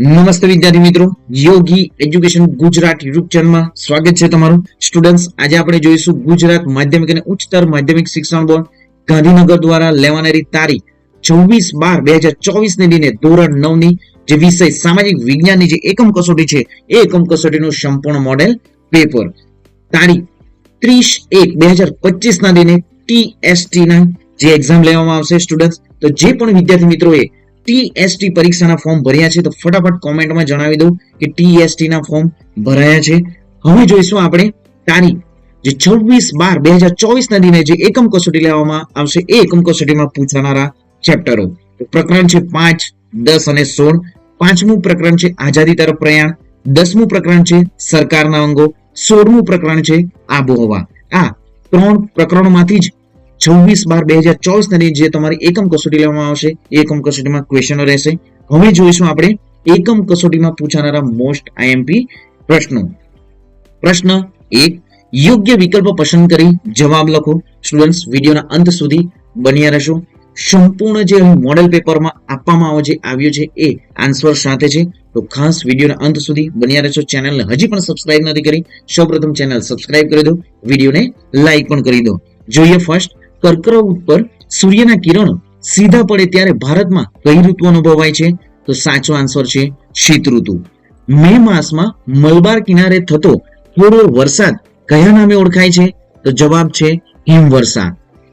નમસ્તે વિદ્યાર્થી મિત્રો, યોગી એજ્યુકેશન ગુજરાત યુટ્યુબ ચેનલમાં સ્વાગત છે તમારું. સ્ટુડન્ટ્સ, આજે આપણે જોઈશું ગુજરાત માધ્યમિક અને ઉચ્ચતર માધ્યમિક શિક્ષણ બોર્ડ ગાંધીનગર દ્વારા લેવાનારી તારીખ 24/12/2024 ને દિને ધોરણ 9 ની જે વિષય સામાજિક વિજ્ઞાનની જે એકમ કસોટી છે એ એકમ કસોટીનું સંપૂર્ણ મોડેલ પેપર તારીખ 30/1/2025 ના દિને ટીએસટી ના જે એક્ઝામ લેવામાં આવશે. સ્ટુડન્ટ્સ, તો જે પણ વિદ્યાર્થી મિત્રોએ ટીએસટી પરીક્ષાના ફોર્મ ભર્યા છે તો ફટાફટ કોમેન્ટમાં જણાવી દઉં કે ટીએસટી ના ફોર્મ ભરાયા છે. હવે જોઈશું આપણે તારીખ જે 26/12/2024 ના દિને જે એકમ કસોટી લેવામાં આવશે એ એકમ કસોટીમાં પૂછાનારા ચેપ્ટરો. પ્રકરણ છે 5, 10 અને 16. પાંચમું પ્રકરણ છે આઝાદી તરફ પ્રયાણ, 10મું પ્રકરણ છે સરકારના અંગો, 16મું પ્રકરણ છે આબોહવા. આ ત્રણ પ્રકરણોમાંથી જ 26/12/2024 ના જે તમારી એકમ કસોટી લેવામાં આવશે એ એકમ કસોટીમાં ક્વેશ્ચનો રહેશે. હવે જોઈશું આપણે એકમ કસોટીમાં પૂછાનારા મોસ્ટ આઈએમપી પ્રશ્નો. પ્રશ્ન 1, યોગ્ય વિકલ્પ પસંદ કરી જવાબ લખો. સ્ટુડન્ટ્સ, વિડીયોના અંત સુધી બન્યા રહેશો. સંપૂર્ણ જે મોડેલ પેપરમાં આપવામાં આવ્યું છે એ આન્સર સાથે છે, તો ખાસ વિડીયોના અંત સુધી બન્યા રહેશો. ચેનલને હજી પણ સબસ્ક્રાઇબ નથી કરી, સૌપ્રથમ ચેનલ સબસ્ક્રાઇબ કરી દો, વિડીયોને લાઈક પણ કરી દો. જોઈએ ફર્સ્ટ, કર્કવૃત પર સૂર્યના કિરણો સીધા પડે ત્યારે ભારતમાં કઈ ઋતુ અનુભવાય છે? તો સાચો આન્સર છે શીત ઋતુ. મે માસમાં મલબાર કિનારે થતો થોડો વરસાદ કયા નામે ઓળખાય છે? તો જવાબ છે હિમવર્ષા.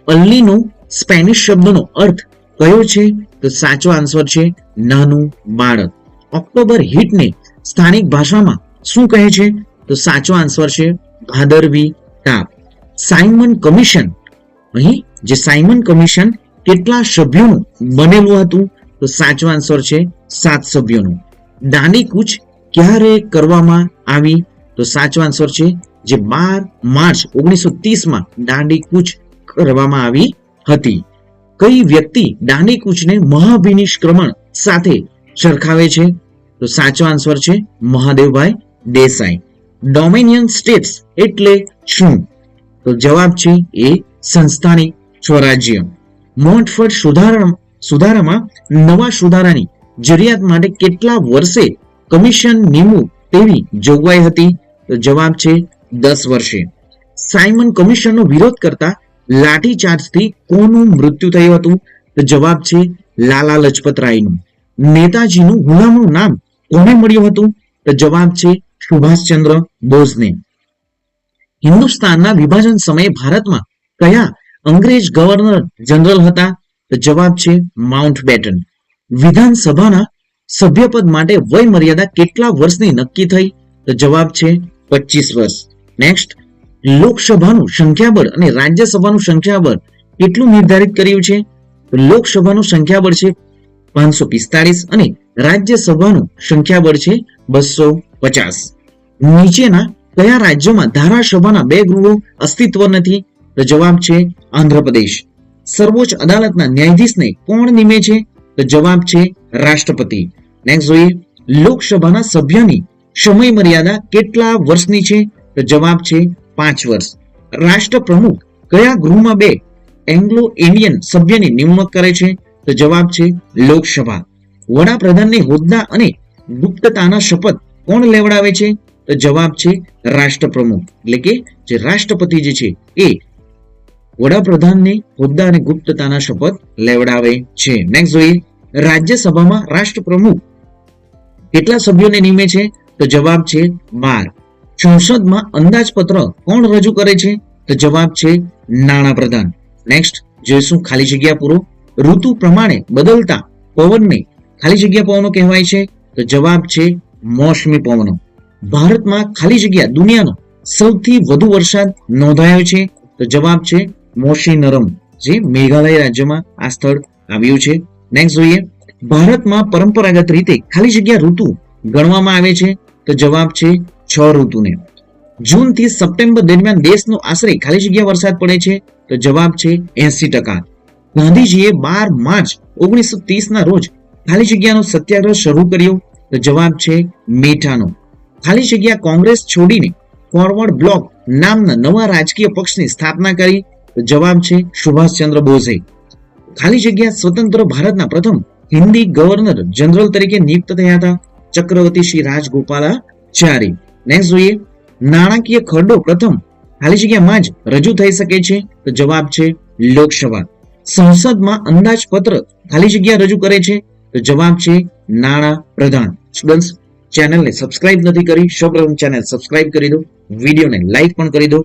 અલ્લીનો સ્પેનિશ શબ્દનો અર્થ કયો છે? તો સાચો આન્સર છે નાનું બાળક. ઓક્ટોબર હીટને સ્થાનિક ભાષામાં શું કહે છે? તો સાચો આન્સર છે ભાદરવી તાપ. સાયમન કમિશન, અહીં જે સાયમન કમિશન કેટલા સભ્યોનું બનેલું હતું? તો સાચો આન્સર છે 7 સભ્યોનું. દાંડી કૂચ ક્યારે કરવામાં આવી? તો સાચો આન્સર છે જે 12 માર્ચ 1930 માં દાંડી કૂચ કરવામાં આવી હતી. કઈ વ્યક્તિ દાંડી કૂચને મહાભિનિષ્ક્રમણ સાથે સરખાવે છે? તો સાચો આન્સર છે મહાદેવભાઈ દેસાઈ. ડોમિનિયન સ્ટેટ્સ એટલે શું? તો જવાબ છે એ સંસ્થાનિક સ્વરાજ્ય. મોન્ટફોર્ટ સુધારામાં નવા સુધારાની જરૂરિયાત માટે કેટલા વર્ષે કમિશન નિમવું તેવી જોગવાઈ હતી? તો જવાબ છે 10 વર્ષે. સાયમન કમિશનનો વિરોધ કરતા લાઠીચાર્જથી કોનું મૃત્યુ થયું હતું? તો જવાબ છે લાલા લજપત રાયનું. નેતાજીનું હુલામણું નામ કોને મળ્યું હતું? તો જવાબ છે સુભાષચંદ્ર બોઝને. હિન્દુસ્તાનના વિભાજન સમયે ભારતમાં કયા અંગ્રેજ ગવર્નર જનરલ હતા? તો જવાબ છે માઉન્ટબેટન. વિધાનસભાના સભ્યપદ માટે વય મર્યાદા કેટલા વર્ષની નક્કી થઈ? તો જવાબ છે 25 વર્ષ. નેક્સ્ટ, લોકસભાનું સંખ્યાબળ અને રાજ્યસભાનું સંખ્યાબળ કેટલું નિર્ધારિત કર્યું છે? તો લોકસભાનું સંખ્યાબળ છે 545 અને રાજ્યસભાનું સંખ્યાબળ છે 250. નીચેના કયા રાજ્યોમાં ધારાસભાના 2 ગૃહો અસ્તિત્વ નથી? તો જવાબ છે આંધ્રપ્રદેશ. સર્વોચ્ચ અદાલતના ન્યાયાધીશને કોણ નિમે છે? તો જવાબ છે રાષ્ટ્રપતિ. નેક્સ્ટ જોઈએ, લોકસભાના સભ્યની સમય મર્યાદા કેટલા વર્ષની છે? તો જવાબ છે 5 વર્ષ. રાષ્ટ્રપ્રમુખ કયા ગૃહમાં 2 એંગ્લો ઇન્ડિયન સભ્યની નિમણૂક કરે છે? તો જવાબ છે લોકસભા. વડાપ્રધાનને હોદ્દા અને ગુપ્તતાના શપથ કોણ લેવડાવે છે? તો જવાબ છે રાષ્ટ્રપ્રમુખ. એટલે કે જે રાષ્ટ્રપતિ જે છે એ વડાપ્રધાનને હોદ્દા અને ગુપ્તતાના શપથ લેવડાવે છે. નેક્સ્ટ જોઈએ, રાજ્યસભામાં રાષ્ટ્રપ્રમુખ કેટલા સભ્યોને નિમે છે? તો જવાબ છે 12. સંસદમાં અંદાજપત્ર કોણ રજૂ કરે છે? તો જવાબ છે નાણાપ્રધાન. નેક્સ્ટ જોઈશું ખાલી જગ્યા પૂરો. ઋતુ પ્રમાણે બદલતા પવનને ખાલી જગ્યા પવનો કહેવાય છે? તો જવાબ છે મોસમી પવનો. ભારતમાં ખાલી જગ્યા દુનિયાનો સૌથી વધુ વરસાદ નોંધાયો છે? તો જવાબ છે મોસીનરમ, જે મેઘાલય રાજ્યમાં આ સ્થળ આવ્યું છે. નેક્સ્ટ જોઈએ, ભારતમાં પરંપરાગત રીતે ખાલી જગ્યા ઋતુ ગણવામાં આવે છે? તો જવાબ છે 6 ઋતુને. જૂન થી સપ્ટેમ્બર દરમિયાન દેશનો આશરે ખાલી જગ્યા વરસાદ પડે છે? તો જવાબ છે 80%. ગાંધીજીએ 12 માર્ચ 1930 ના રોજ ખાલી જગ્યાનો સત્યાગ્રહ શરૂ કર્યો? તો જવાબ છે મીઠાનો. ખાલી જગ્યા કોંગ્રેસ છોડીને ફોરવર્ડ બ્લોક નામના નવા રાજકીય પક્ષની સ્થાપના કરી? તો જવાબ છે સુભાષચંદ્ર બોઝે. ખાલી જગ્યા સ્વતંત્ર ભારતના પ્રથમ હિન્દી ગવર્નર જનરલ તરીકે નિયુક્ત થયા હતા? ચક્રવર્તી શ્રી રાજગોપાલાચારી. નેક્સ્ટ જોઈએ, નાણાકીય ખરડો પ્રથમ ખાલી જગ્યામાં જ રજૂ થઈ શકે છે? તો જવાબ છે લોકસભા. સંસદમાં અંદાજપત્ર ખાલી જગ્યા રજૂ કરે છે? તો જવાબ છે નાણાં પ્રધાન. સ્ટુડન્ટ્સ, ચેનલને સબસ્ક્રાઇબ નથી કરી, સૌપ્રથમ ચેનલ સબસ્ક્રાઇબ કરી દો, વિડીયોને લાઈક પણ કરી દો.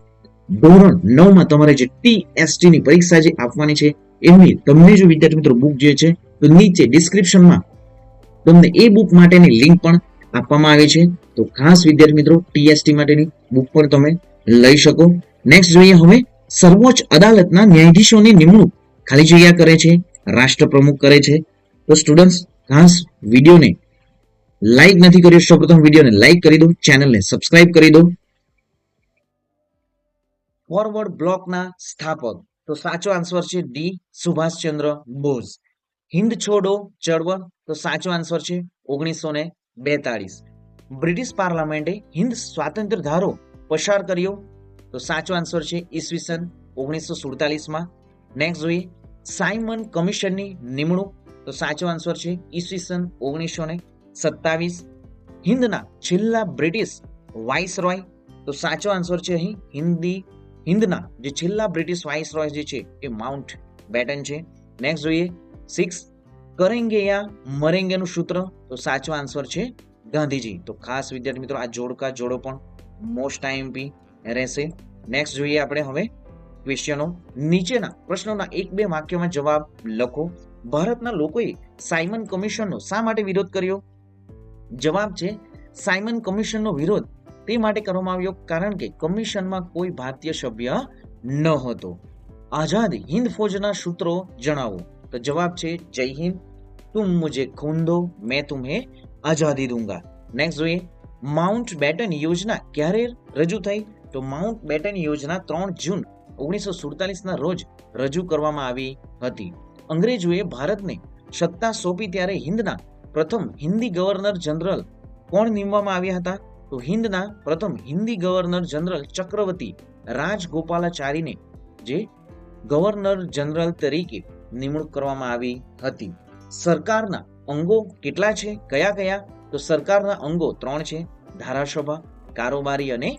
ધોરણ 9 માં તમારે જે TST ની પરીક્ષા જે આપવાની છે એમની તમને જો વિદ્યાર્થી મિત્રો બુક જોઈએ છે તો નીચે ડિસ્ક્રિપ્શનમાં તમને એ બુક માટેની લિંક પણ આપવામાં આવી છે. તો ખાસ વિદ્યાર્થી મિત્રો TST માટેની બુક પણ તમે લઈ શકો. નેક્સ્ટ જોઈએ હવે, સર્વોચ્ચ અદાલતના ન્યાયાધીશોની નિમણૂક ખાલી જગ્યા કરે છે? રાષ્ટ્રપ્રમુખ કરે છે. તો સ્ટુડન્ટ્સ, ખાસ વિડીયોને લાઈક નથી કર્યો, સૌપ્રથમ વિડીયોને લાઈક કરી દો, ચેનલને સબસ્ક્રાઇબ કરી દો. ફોરવર્ડ બ્લોકના સ્થાપક? તો સાચો આન્સર છે ડી, સુભાષચંદ્ર બોઝ. હિન્દ છોડો ચળવળ? તો સાચો આન્સર છે 1942. બ્રિટિશ પાર્લામેન્ટે હિન્દ સ્વાતંત્ર્ય ધારો પસાર કર્યો? તો સાચો આન્સર છે ઈસવીસન 1947 માં. નેક્સ્ટ જોઈએ, સાયમન કમિશનની નિમણૂક? તો સાચો આન્સર છે ઈસવીસન 1927. હિન્દના છેલ્લા બ્રિટિશ વાઇસરોય? તો સાચો આન્સર છે અહીં હિન્દના જે છેલ્લા બ્રિટિશ વાઇસરોય જે છે એ માઉન્ટ બેટન છે. નેક્સ્ટ જોઈએ, 6, કરેંગે યા મરેંગેનું સૂત્ર? તો સાચો આન્સર છે ગાંધીજી. તો ખાસ વિદ્યાર્થી મિત્રો આ જોડો પણ મોસ્ટ આઈએમપી રહેશે. નેક્સ્ટ જોઈએ આપણે હવે ક્વેશ્ચનો. નીચેના પ્રશ્નોના 1-2 વાક્યોમાં જવાબ લખો. ભારતના લોકોએ સાયમન કમિશનનો શા માટે વિરોધ કર્યો? જવાબ છે સાયમન કમિશનનો વિરોધ તે માટે કરવામાં આવ્યો કારણ કે કમિશનમાં કોઈ ભારતીય સભ્ય ન હતો. આઝાદ હિન્દ ફૌજના સૂત્રો જણાવો? તો જવાબ છે જય હિન્દ, તુમ મુझे खून दो, मैं तुम्हें आजादी दूंगा. નેક્સ્ટ જોઈએ, માઉન્ટ બેટન યોજના ક્યારે રજૂ થઈ? તો માઉન્ટ બેટન યોજના 3 જૂન 1947ના રોજ રજૂ કરવામાં આવી હતી. અંગ્રેજોએ ભારતને સત્તા સોંપી ત્યારે હિન્દના પ્રથમ હિન્દી ગવર્નર જનરલ કોણ નિમવામાં આવ્યા હતા? તો હિન્દના પ્રથમ હિન્દી ગવર્નર જનરલ ચક્રવર્તી રાજગોપાલાચારીને જે ગવર્નર જનરલ તરીકે નિમણૂક કરવામાં આવી હતી. સરકારના અંગો કેટલા છે? કયા? તો સરકારના અંગો 3 છે, ધારાસભા, કારોબારી અને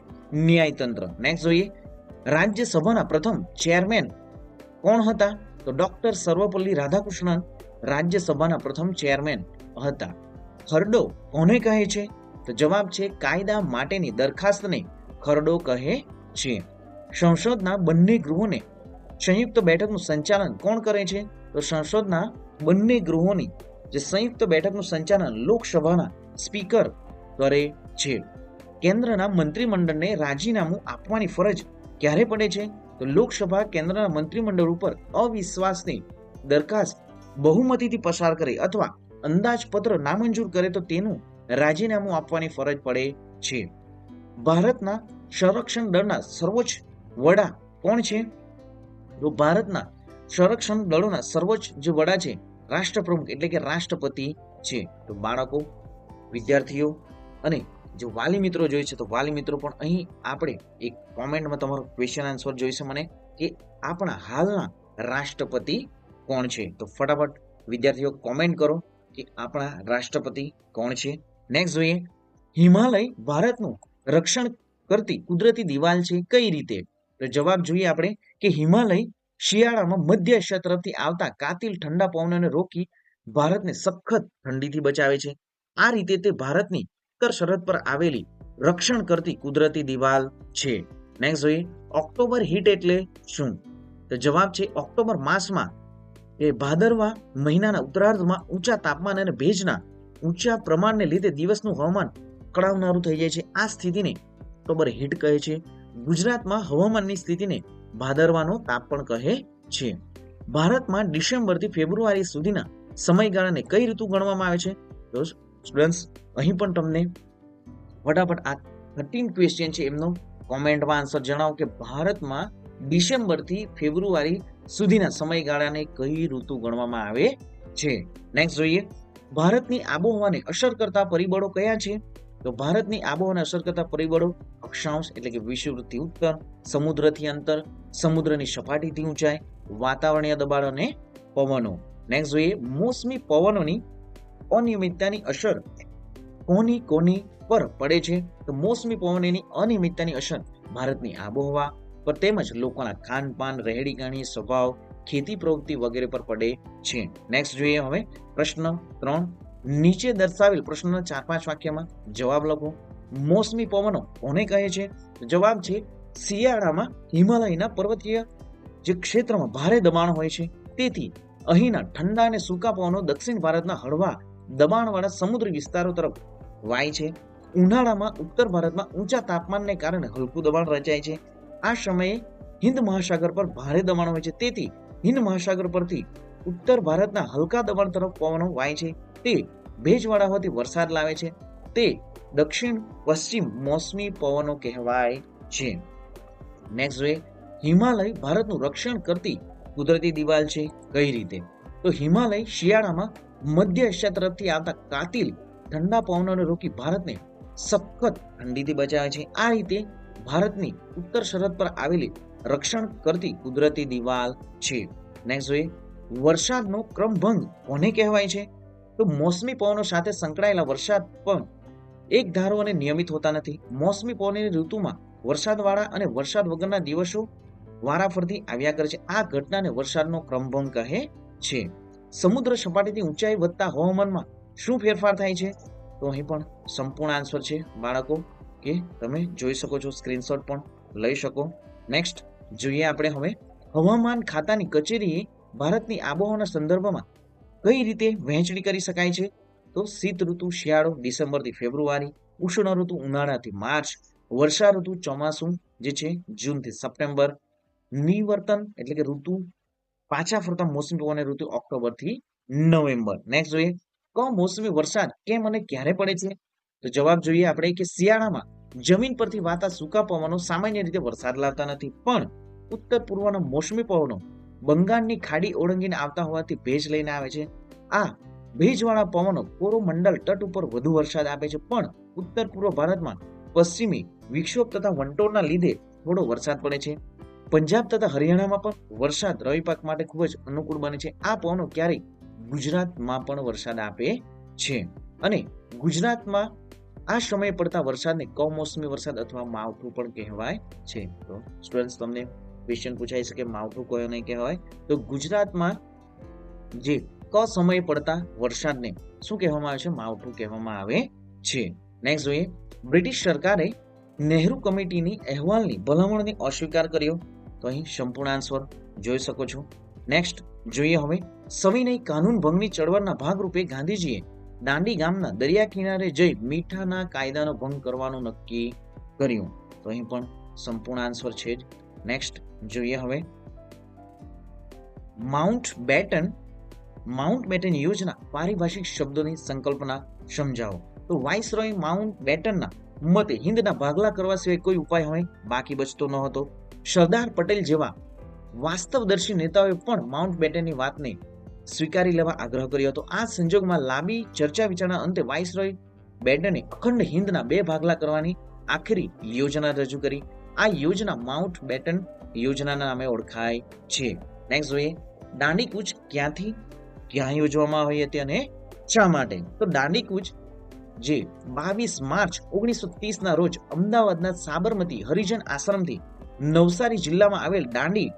ન્યાયતંત્ર. નેક્સ્ટ જોઈએ, રાજ્યસભાના પ્રથમ ચેરમેન કોણ હતા? તો ડોક્ટર સર્વપલ્લી રાધાકૃષ્ણન રાજ્યસભાના પ્રથમ ચેરમેન હતા. ખરડો કોને કહે છે? તો જવાબ છે કાયદા માટેની દરખાસ્તને ખરડો કહે છે. સંસદના બંને ગૃહોને સંયુક્ત બેઠકનું સંચાલન કોણ કરે છે? તો સંસદના બંને ગૃહોની જે સંયુક્ત બેઠકનું સંચાલન લોકસભાના સ્પીકર કરે છે. કેન્દ્રના મંત્રીમંડળને રાજીનામું આપવાની ફરજ ક્યારે પડે છે? તો લોકસભા કેન્દ્રના મંત્રીમંડળ ઉપર અવિશ્વાસની દરખાસ્ત બહુમતીથી પસાર કરે અથવા અંદાજપત્ર નામંજૂર કરે તો તેનું રાજીનામું આપવાની ફરજ પડે છે. ભારતના સંરક્ષણ દળના સર્વોચ્ચ વડા કોણ છે? તો ભારતના સંરક્ષણ દળોના સર્વોચ્ચ જે વડા છે રાષ્ટ્રપ્રમુખ એટલે કે રાષ્ટ્રપતિ છે. તો બાળકો, વિદ્યાર્થીઓ અને જે વાલી મિત્રો જોઈ છે તો વાલી મિત્રો પણ અહીં આપણે એક કોમેન્ટમાં તમારો ક્વેશ્ચન આન્સર જોઈશે મને કે આપણા હાલના રાષ્ટ્રપતિ કોણ છે. તો ફટાફટ વિદ્યાર્થીઓ કોમેન્ટ કરો કે આપણા રાષ્ટ્રપતિ કોણ છે. નેક્સ્ટ જોઈએ, હિમાલય ભારતનું રક્ષણ કરતી કુદરતી દિવાલ છે કઈ રીતે? તો જવાબ જોઈએ આપણે કે હિમાલય શિયાળામાં મધ્ય એશિયા તરફથી આવતા કાતિલ ઠંડા પવનોને રોકી ભારતને સખત ઠંડીથી બચાવે છે. આ રીતે તે ભારતની ઉત્તર સરહદ પર આવેલી રક્ષણ કરતી કુદરતી દિવાલ છે. નેક્સ્ટ જોઈએ, ઓક્ટોબર હીટ એટલે શું? તો જવાબ છે ઓક્ટોબર માસમાં એ ભાદરવા મહિનાના ઉત્તરાર્ધમાં ઊંચા તાપમાન અને ભેજના ઊંચા પ્રમાણને લીધે દિવસનું હવામાન કળાવનારું થઈ જાય છે. આ સ્થિતિને ઓક્ટોબર હીટ કહે છે. ગુજરાતમાં હવામાનની સ્થિતિને ભાદરવાનો તાપ પણ કહે છે. ભારતમાં ડિસેમ્બરથી ફેબ્રુઆરી સુધીના સમયગાળાને કઈ ઋતુ ગણવામાં આવે છે? તો સ્ટુડન્ટ્સ અહીં પણ તમને ફટાફટ આ 13 ક્વેશ્ચન છે એમનો કોમેન્ટમાં આન્સર જણાવો કે ભારતમાં ડિસેમ્બરથી ફેબ્રુઆરી સુધીના સમયગાળાને કઈ ઋતુ ગણવામાં આવે છે. નેક્સ્ટ જોઈએ, ભારતની આબોહવાને અસર કરતા પરિબળો કયા છે? તો ભારતની આબોહવાને અસર કરતા પરિબળો અક્ષાંશ એટલે કે વિષુવવૃત્તથી ઉત્તર, સમુદ્રથી અંતર, સમુદ્રની સપાટીથી ઊંચાઈ, વાતાવરણીય દબાણ અને પવનો. નેક્સ્ટ જોઈએ, મોસમી પવનોની અનિયમિતતાની અસર કોની કોની પર પડે છે? તો મોસમી પવનની અનિયમિતતાની અસર ભારતની આબોહવા પર તેમજ લોકોના ખાનપાન, રહેણીકરણી, સ્વભાવ, ખેતી પ્રવૃત્તિ વગેરે પર પડે છે. નેક્સ્ટ જોઈએ હવે પ્રશ્ન 3. નીચે દર્શાવેલ પ્રશ્નના 4-5 વાક્યમાં જવાબ લખો. મોસમી પવનો કોને કહે છે? તો જવાબ છે શિયાળામાં હિમાલયના પર્વતીય જે ક્ષેત્રમાં ભારે દબાણ હોય છે, તેથી અહીંના ઠંડા અને સૂકા પવનો દક્ષિણ ભારતના હળવા દબાણવાળા સમુદ્રી વિસ્તારો તરફ વાય છે. ઉનાળામાં ઉત્તર ભારતમાં ઊંચા તાપમાનને કારણે હલકું દબાણ રચાય છે. આ સમયે હિન્દ મહાસાગર પર ભારે દબાણ હોય છે, તેથી હિન્દ મહાસાગર પરથી ઉત્તર ભારતના હલકા દબાણ તરફ પવનો વાય છે. તે ભેજવાળા હોવાથી વરસાદ લાવે છે. તે દક્ષિણ પશ્ચિમ મોસમી પવનો કહેવાય છે. નેક્સ્ટ જોઈએ, હિમાલય ભારતનું રક્ષણ કરતી કુદરતી દિવાલ છે. કઈ રીતે? તો હિમાલય શિયાળામાં મધ્ય એશિયા તરફથી આવતા કાતિલ ઠંડા પવનોને રોકી ભારતને સખત ઠંડીથી બચાવે છે. આ રીતે ભારતની ઉત્તર સરહદ પર આવેલી રક્ષણ કરતી કુદરતી દિવાલ છે. નેક્સ્ટ જોઈએ, વરસાદનો ક્રમભંગ કોને કહેવાય છે? તો મોસમી પવનો સાથે સંકળાયેલા વરસાદ પણ એક ધારો અને નિયમિત હોતા નથી. મોસમી પવનની ઋતુમાં વરસાદવાળા અને વરસાદ વગરના દિવસો વારાફરતી આવ્યા કરે છે. આ ઘટનાને વરસાદનો ક્રમભંગ કહે છે. સમુદ્ર સપાટીથી ઊંચાઈ વધતા હવામાનમાં શું ફેરફાર થાય છે? તો અહીં પણ સંપૂર્ણ આન્સર છે બાળકો, કે તમે જોઈ શકો છો, સ્ક્રીનશોટ પણ લઈ શકો. નેક્સ્ટ જોઈએ આપણે હવે, હવામાન ખાતાની કચેરીએ ભારતની આબોહવાના સંદર્ભમાં કઈ રીતે વહેંચણી કરી શકાય છે? તો શીત ઋતુ શિયાળો ડિસેમ્બરથી ફેબ્રુઆરી, ઉષ્ણ ઋતુ ઉનાળાથી માર્ચ, વર્ષા ઋતુ ચોમાસું જે છે જૂનથી સપ્ટેમ્બર, નિવર્તન એટલે કે ઋતુ પાછા ફરતા મોસમી પવનની ઋતુ ઓક્ટોબરથી નવેમ્બર. નેક્સ્ટ જોઈએ, કમોસમી વરસાદ કેમ અને ક્યારે પડે છે? તો જવાબ જોઈએ આપણે કે શિયાળામાં જમીન પરથી વાતા સૂકા પવનો સામાન્ય રીતે વરસાદ લાવતા નથી, પણ ઉત્તર પૂર્વના મોસમી પવનો બંગાળની ખાડી ઓળંગીને આવતા હોવાથી ભેજ લઈને આવે છે. આ ભેજવાળા પવનો કોરોમંડલ તટ ઉપર વધુ વરસાદ આપે છે, પણ ઉત્તર પૂર્વ ભારતમાં પશ્ચિમી વિક્ષોભ તથા વંટોળના લીધે થોડો વરસાદ પડે છે. પંજાબ તથા હરિયાણામાં પણ વરસાદ રવિ પાક માટે ખૂબ જ અનુકૂળ બને છે. આ પવનો ક્યારેક ગુજરાતમાં પણ વરસાદ આપે છે, અને ગુજરાતમાં આ સમયે પડતા વરસાદને કમોસમી વરસાદ અથવા માવઠું પણ કહેવાય છે. તો સ્ટુડન્ટ્સ, તમને ક્વેશ્ચન પૂછાઈ શકે માવઠું કયો નહીં કહેવાય? તો ગુજરાતમાં જે સમયે પડતા વરસાદને શું કહેવામાં આવે છે? માવઠું કહેવામાં આવે છે. નેક્સ્ટ જોઈએ, બ્રિટિશ સરકારે નહેરુ કમિટીની અહેવાલની ભલામણને અસ્વીકાર કર્યો. તો અહીં સંપૂર્ણ આન્સર જોઈ શકો છો. નેક્સ્ટ જોઈએ હવે, સવિનય કાનૂન ભંગની ચળવળના ભાગરૂપે ગાંધીજીએ દાંડી ગામના દરિયા કિનારે જઈ મીઠાના કાયદાનો ભંગ કરવાનું નક્કી કર્યું. તો અહીં પણ સંપૂર્ણ આન્સર છે જ. નેક્સ્ટ જોઈએ હવે, માઉન્ટ બેટન યોજના પારિભાષિક શબ્દોની સંકલ્પના સમજાવો. તો વાઇસરોય માઉન્ટ બેટનના મતે હિંદના ભાગલા કરવા સિવાય કોઈ ઉપાય હવે બાકી બચતો ન હતો. સરદાર પટેલ જેવા વાસ્તવદર્શી નેતાઓએ પણ માઉન્ટ બેટનની વાતને સ્વીકારી લેવા આગ્રહ કર્યો હતો. આ સંજોગમાં લાંબી ચર્ચા વિચારણા અંતે વાઇસરોય બેટને અખંડ હિંદના 2 ભાગલા કરવાની આખરી યોજના રજૂ કરી. આ યોજના માઉન્ટ બેટન યોજનાના નામે ઓળખાય છે. નેક્સ્ટ જોઈએ, દાંડી કૂચ ક્યાંથી ક્યાં યોજવામાં આવી હતી અને શા માટે? તો દાંડી કૂચ જે 22 માર્ચ 1930 ના રોજ અમદાવાદના સાબરમતી હરિજન આશ્રમથી નવસારી જિલ્લામાં આવેલ દાંડી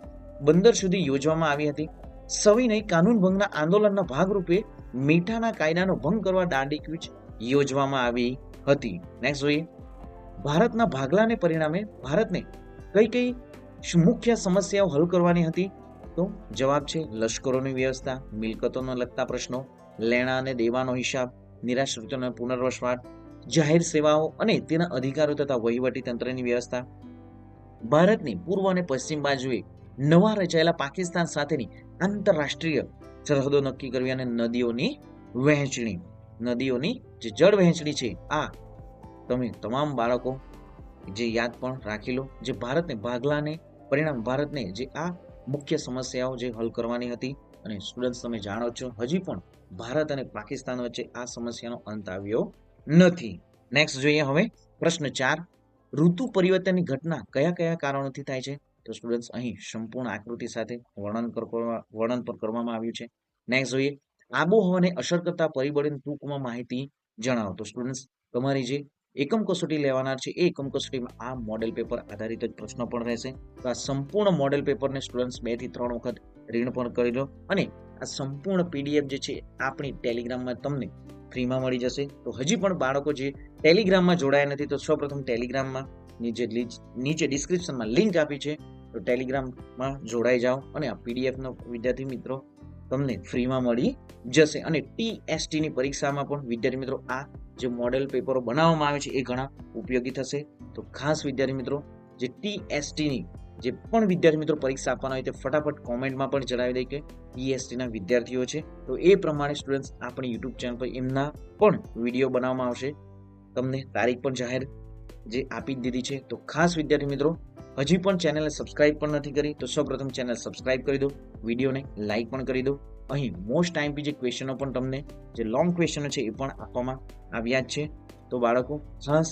બંદર સુધી યોજવામાં આવી હતી. સવિનય કાનૂન ભંગના આંદોલનના ભાગરૂપે મીઠાના કાયદાનો ભંગ કરવા દાંડી કૂચ યોજવામાં આવી હતી. નેક્સ્ટ જોઈએ, ભારતના ભાગલાને પરિણામે ભારતને કઈ કઈ મુખ્ય સમસ્યાઓ હલ કરવાની હતી? તો જવાબ છે લશ્કરોની વ્યવસ્થા, મિલકતોને લગતા પ્રશ્નો, લેણા અને દેવાનો હિસાબ, નિરાશ્રિતોનો પુનર્વસવાટ, જાહેર સેવાઓ અને તેના અધિકારો તથા વહીવટી તંત્રની વ્યવસ્થા. ભારતની પૂર્વ અને પશ્ચિમ બાજુએ નવા રચાયેલા પાકિસ્તાન સાથેની આંતરરાષ્ટ્રીય સરહદો નક્કી કરવી અને નદીઓની જે જળ વહેંચણી છે, આ તમે તમામ બાળકો જે યાદ પણ રાખી લો. જે ભારતને ભાગલાને પરિણામ ભારતને જે આ મુખ્ય સમસ્યાઓ જે હલ કરવાની હતી, અને સ્ટુડન્ટ્સ તમે જાણો છો હજી પણ ભારત અને પાકિસ્તાન વચ્ચે આ સમસ્યાનો અંત આવ્યો નથી. નેક્સ્ટ જોઈએ હવે પ્રશ્ન 4, ઋતુ પરિવર્તનની ઘટના કયા કયા કારણોથી થાય છે? તો સ્ટુડન્ટ્સ અહીં સંપૂર્ણ આકૃતિ સાથે વર્ણન પર કરવામાં આવ્યું છે. નેક્સ્ટ જોઈએ, આબોહવાને અસર કરતા પરિબળોની ટૂંકમાં માહિતી જણાવો. તો સ્ટુડન્ટ્સ તમારી જે એકમ કસોટી લેવાના છે એ એકમ કસોટીમાં આ મોડેલ પેપર આધારિત જ પ્રશ્નો પણ રહેશે. તો આ સંપૂર્ણ મોડેલ પેપરને સ્ટુડન્ટ્સ 2 થી 3 વખત રીડ પણ કરી લો અને આ સંપૂર્ણ પીડીએફ જે છે આપણી ટેલિગ્રામમાં તમને ફ્રીમાં મળી જશે. તો હજી પણ બાળકો જે ટેલિગ્રામમાં જોડાયા નથી તો સૌપ્રથમ ટેલિગ્રામમાં નીચે ડિસ્ક્રિપ્શનમાં લિંક આપી છે, તો ટેલિગ્રામમાં જોડાઈ જાઓ અને આ પીડીએફનો વિદ્યાર્થી મિત્રો તમને ફ્રીમાં મળી જશે. અને ટીએસટીની પરીક્ષામાં પણ વિદ્યાર્થી મિત્રો આ જે મોડેલ પેપરો બનાવવામાં આવે છે એ ઘણા ઉપયોગી થશે. તો ખાસ વિદ્યાર્થી મિત્રો જે ટીએસટીની જે પણ વિદ્યાર્થી મિત્રો પરીક્ષા આપવાના હોય તે ફટાફટ કોમેન્ટમાં પણ જણાવી દે કે ટીએસટીના વિદ્યાર્થીઓ છે, તો એ પ્રમાણે સ્ટુડન્ટ્સ આપણી યુટ્યુબ ચેનલ પર એમના પણ વિડીયો બનાવવામાં આવશે. તમને તારીખ પણ જાહેર જે આપી દીધી છે. તો ખાસ વિદ્યાર્થી મિત્રો હજી પણ ચેનલને સબસ્ક્રાઇબ પણ નથી કરી તો સૌપ્રથમ ચેનલ સબસ્ક્રાઇબ કરી દો, વિડીયોને લાઇક પણ કરી દો. અહીં મોસ્ટ આઈએમપી જે ક્વેશ્ચનો પણ તમને જે લોંગ ક્વેશ્ચનો છે એ પણ આપવામાં આવ્યા જ છે. તો બાળકો ખાસ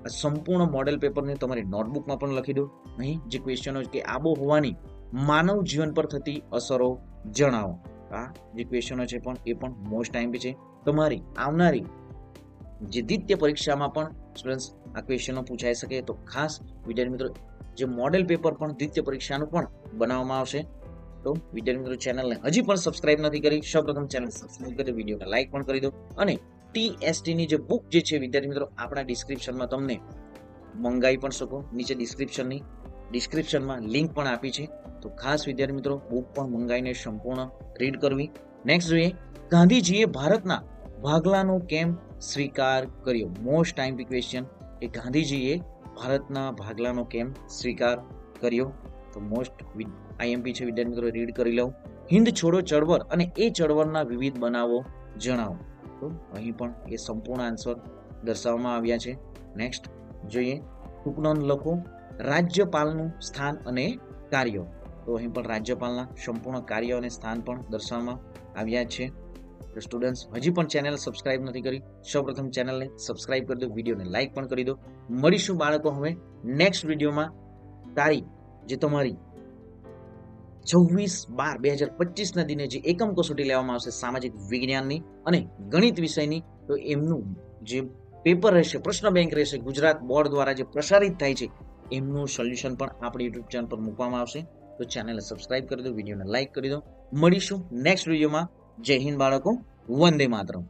આ સંપૂર્ણ મોડેલ પેપરને તમારી નોટબુકમાં પણ લખી દો. અહીં જે ક્વેશ્ચનો કે આબોહવાની માનવ જીવન પર થતી અસરો જણાવો. આ જે ક્વેશ્ચનો છે પણ એ પણ મોસ્ટ આઈએમપી છે. તમારી આવનારી જે દ્વિતીય પરીક્ષામાં પણ સ્ટુડન્ટ્સ આ ક્વેશ્ચનો પૂછાઈ શકે. તો ખાસ વિદ્યાર્થી મિત્રો જે મોડેલ પેપર પણ દ્વિતીય પરીક્ષાનું પણ બનાવવામાં આવશે. તો વિદ્યાર્થી મિત્રો ચેનલને હજી પણ સબસ્ક્રાઇબ નથી કરી સૌપ્રથમ ચેનલ સબસ્ક્રાઇબ કરી દો, વિડીયોને લાઇક પણ કરી દો. અને ટીએસટીની જે બુક જે છે વિદ્યાર્થી મિત્રો આપણા ડિસ્ક્રિપ્શનમાં તમને મંગાવી પણ શકો, નીચે ડિસ્ક્રિપ્શનમાં લિંક પણ આપી છે. તો ખાસ વિદ્યાર્થી મિત્રો બુક પણ મંગાવીને સંપૂર્ણ રીડ કરવી. નેક્સ્ટ જોઈએ, ગાંધીજીએ ભારતના ભાગલાનો કેમ સ્વીકાર કર્યો? મોસ્ટ આઈએમપી ક્વેશ્ચન એ ગાંધીજીએ ભારતના ભાગલાનો કેમ સ્વીકાર કર્યો? તો મોસ્ટ આઈએમપી છે વિદ્યાર્થી મિત્રો, રીડ કરી લઉં. હિન્દ છોડો ચળવળ અને એ ચળવળના વિવિધ બનાવો જણાવો. તો અહીં પણ એ સંપૂર્ણ આન્સર દર્શાવવામાં આવ્યા છે. નેક્સ્ટ જોઈએ, ટૂંકનોંધ લખો, રાજ્યપાલનું સ્થાન અને કાર્યો. તો અહીં પણ રાજ્યપાલના સંપૂર્ણ કાર્ય અને સ્થાન પણ દર્શાવવામાં આવ્યા છે. તો સ્ટુડન્ટ્સ હજી પણ ચેનલ સબસ્ક્રાઇબ નથી કરી સૌપ્રથમ ચેનલને સબસ્ક્રાઇબ કરી દો, વિડીયોને લાઇક પણ કરી દો. મળીશું બાળકો હવે નેક્સ્ટ વિડીયોમાં. તારીખ જે તમારી 26/12/2025 દિને જે એકમ કસોટી લેવામાં આવશે સામાજિક વિજ્ઞાનની અને ગણિત વિષયની, તો એમનું જે પેપર રહેશે, પ્રશ્ન બેંક રહેશે, ગુજરાત બોર્ડ દ્વારા જે પ્રસારિત થાય છે એમનું સોલ્યુશન પણ આપણી યુટ્યુબ ચેનલ પર મૂકવામાં આવશે. તો ચેનલને સબસ્ક્રાઇબ કરી દો, વિડીયોને લાઇક કરી દો. મળીશું નેક્સ્ટ વિડીયોમાં. જય હિન્દ બાળકો, વંદે માતરમ.